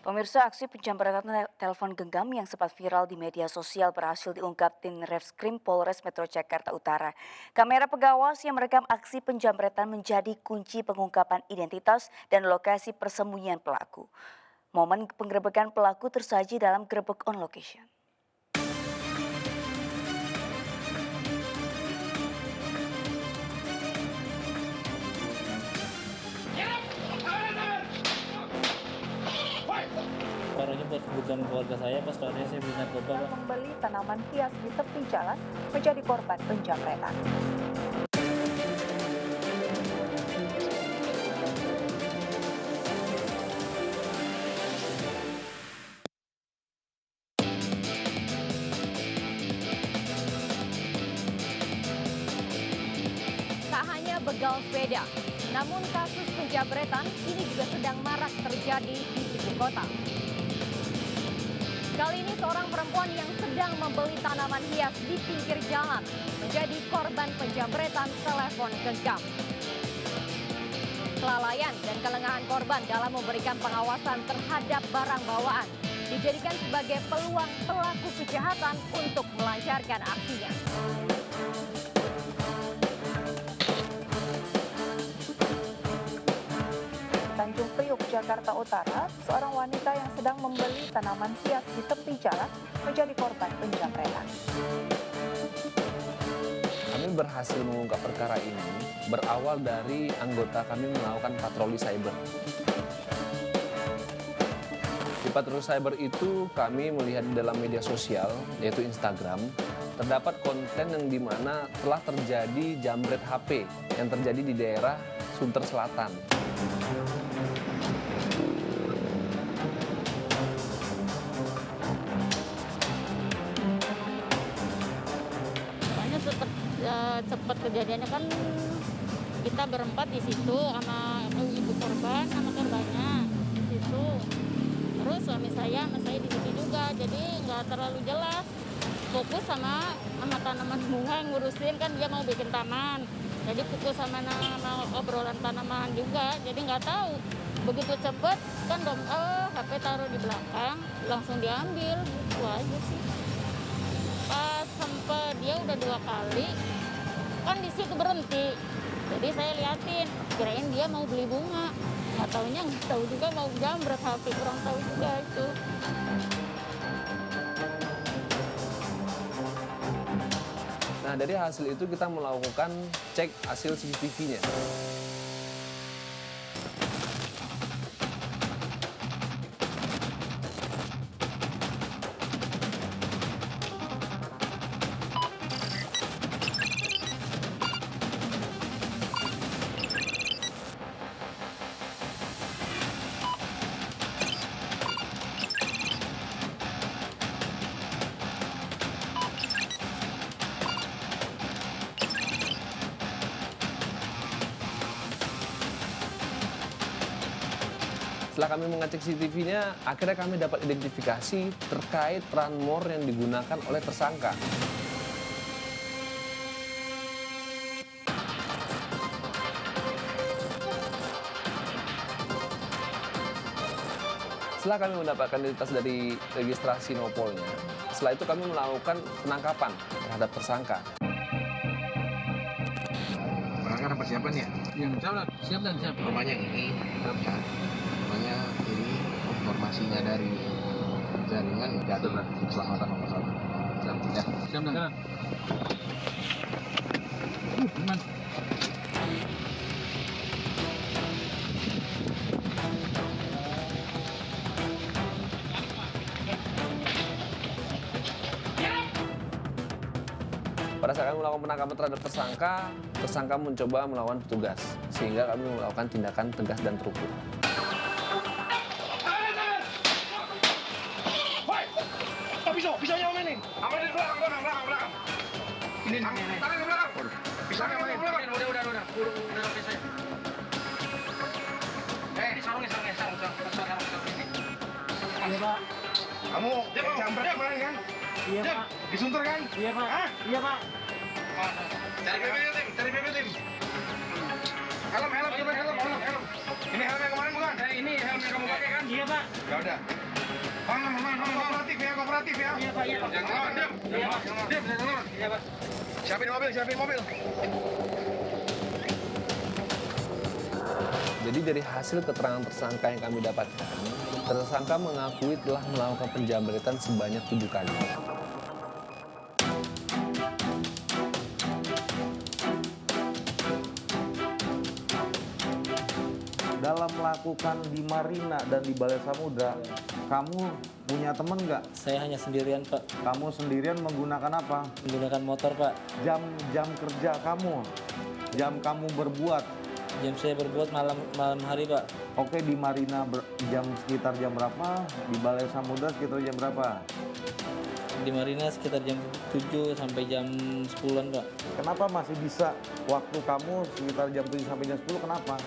Pemirsa, aksi penjamretan telepon genggam yang sempat viral di media sosial berhasil diungkap tim Reskrim Polres Metro Jakarta Utara. Kamera pengawas yang merekam aksi penjamretan menjadi kunci pengungkapan identitas dan lokasi persembunyian pelaku. Momen penggerebekan pelaku tersaji dalam gerebek on location. Paruhnya buat kebutuhan keluarga saya, pas soalnya saya beli narkoba, Pak. Membeli tanaman hias di tepi jalan menjadi korban penjamretan. Tak hanya begal sepeda, namun kasus penjamretan ini juga sedang marak terjadi di ibu kota. Kali ini seorang perempuan yang sedang membeli tanaman hias di pinggir jalan menjadi korban penjamretan telepon genggam. Kelalaian dan kelengahan korban dalam memberikan pengawasan terhadap barang bawaan dijadikan sebagai peluang pelaku kejahatan untuk melancarkan aksinya. Tanjung Priok, Jakarta Utara, seorang wanita yang sedang membeli tanaman hias di tepi jalan menjadi korban penjamretan. Kami berhasil mengungkap perkara ini berawal dari anggota kami melakukan patroli cyber. Di patroli cyber itu kami melihat di dalam media sosial, yaitu Instagram, terdapat konten yang dimana telah terjadi jambret HP yang terjadi di daerah Sunter Selatan. Soalnya cepat kejadiannya kan kita berempat di situ sama ibu korban sama korbannya di situ. Terus suami saya sama saya di situ juga, jadi nggak terlalu jelas. Fokus sama tanaman bunga ngurusin, kan dia mau bikin taman. Jadi fokus sama obrolan tanaman juga, jadi nggak tahu. Begitu cepet kan HP taruh di belakang, langsung diambil, itu aja sih. Pas sempat dia udah 2 kali, kan di situ berhenti. Jadi saya liatin, kirain dia mau beli bunga. Nggak taunya nggak tahu juga mau jambret HP, kurang tahu juga itu. Nah, dari hasil itu kita melakukan cek hasil CCTV-nya. Setelah kami mengecek CCTV-nya, akhirnya kami dapat identifikasi terkait peran MOR yang digunakan oleh tersangka. Setelah kami mendapatkan identitas dari registrasi nopolnya, setelah itu kami melakukan penangkapan terhadap tersangka. Penangkapan persiapan ya? Yang siap dan siap. Rumahnya ini, ya. Rumahnya ini informasinya dari jaringan jatuh lah, keselamatan nomor 1. Siap, ya. Siap dan. Aman. Pada saat kami melakukan penangkapan terhadap tersangka mencoba melawan petugas, sehingga kami melakukan tindakan tegas dan terukur. Pisaunya mana nih? Apa di belakang? Ini. Tangan ke belakang. Pisaunya mana? Udah. Udah pisaunya. Sarung. Iya, Pak. Kamu jambret kemarin kan? Iya, Pak. Disunter kan? Iya, Pak. Hah? Iya, Pak. Cari BB tim. Helm. Ini helm yang kemarin bukan? Ini helm yang kamu pakai kan? Iya, Pak. Ya udah. Aman, kooperatif ya, kooperatif ya. Iya, Pak. Iya, Pak. Jangan lawan, diam. Iya, Pak. Diam, jangan lawan. Iya, Pak. Siapin mobil. Jadi dari hasil keterangan tersangka yang kami dapatkan, tersangka mengakui telah melakukan penjamretan sebanyak 7 kali. Dalam melakukan di Marina dan di Balai Samudra, kamu punya teman nggak? Saya hanya sendirian, Pak. Kamu sendirian menggunakan apa? Menggunakan motor, Pak. Jam kerja kamu, jam kamu berbuat. Jam saya berbuat malam hari, Pak. Oke, di Marina sekitar jam berapa? Di Balai Samudra sekitar jam berapa? Di Marina sekitar jam 7 sampai jam 10-an, Pak. Kenapa masih bisa waktu kamu sekitar jam 7 sampai jam 10, kenapa?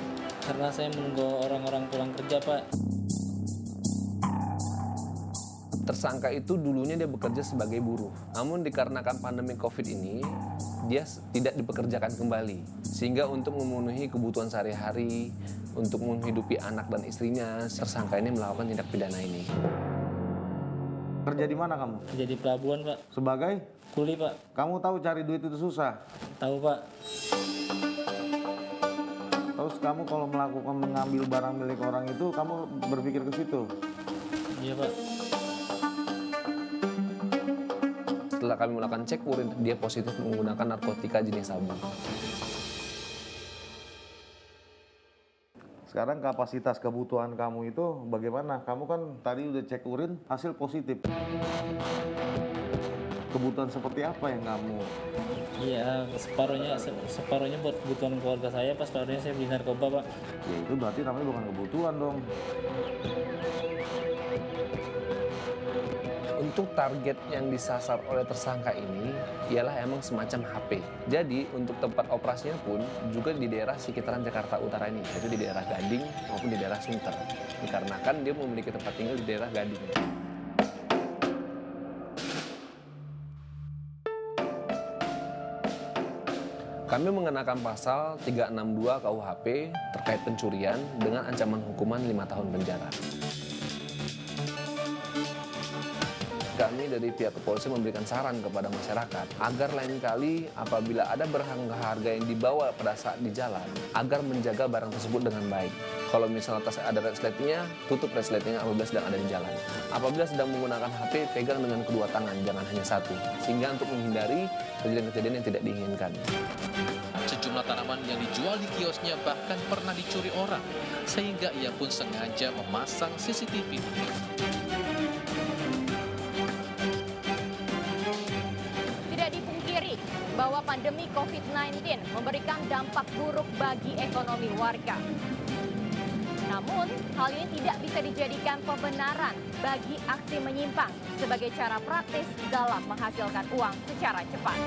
Karena saya menunggu orang-orang pulang kerja, Pak. Tersangka itu dulunya dia bekerja sebagai buruh. Namun dikarenakan pandemi COVID ini, dia tidak dipekerjakan kembali. Sehingga untuk memenuhi kebutuhan sehari-hari, untuk menghidupi anak dan istrinya, tersangka ini melakukan tindak pidana ini. Kerja di mana kamu? Kerja di pelabuhan, Pak. Sebagai? Kuli, Pak. Kamu tahu cari duit itu susah? Tahu, Pak. Terus kamu kalau mengambil barang milik orang itu, kamu berpikir ke situ? Iya, Pak. Setelah kami melakukan cek urin, dia positif menggunakan narkotika jenis sabu. Sekarang kapasitas kebutuhan kamu itu bagaimana? Kamu kan tadi udah cek urin, hasil positif. Kebutuhan seperti apa yang kamu? Iya, separuhnya buat kebutuhan keluarga saya, pas separuhnya saya beli narkoba, Pak. Ya itu berarti namanya bukan kebutuhan dong. Untuk target yang disasar oleh tersangka ini ialah emang semacam HP. Jadi untuk tempat operasinya pun juga di daerah sekitaran Jakarta Utara ini, yaitu di daerah Gading maupun di daerah Sunter. Dikarenakan dia memiliki tempat tinggal di daerah Gading. Kami mengenakan pasal 362 KUHP terkait pencurian dengan ancaman hukuman 5 tahun penjara. Kami dari pihak kepolisian memberikan saran kepada masyarakat agar lain kali apabila ada barang harga yang dibawa pada saat di jalan, agar menjaga barang tersebut dengan baik. Kalau misalnya tas ada resletingnya, tutup resletingnya apabila sedang ada di jalan. Apabila sedang menggunakan HP, pegang dengan kedua tangan, jangan hanya satu. Sehingga untuk menghindari kejadian-kejadian yang tidak diinginkan. Sejumlah tanaman yang dijual di kiosnya bahkan pernah dicuri orang, sehingga ia pun sengaja memasang CCTV. Tidak dipungkiri bahwa pandemi COVID-19 memberikan dampak buruk bagi ekonomi warga. Namun, hal ini tidak bisa dijadikan pembenaran bagi aksi menyimpang sebagai cara praktis dalam menghasilkan uang secara cepat.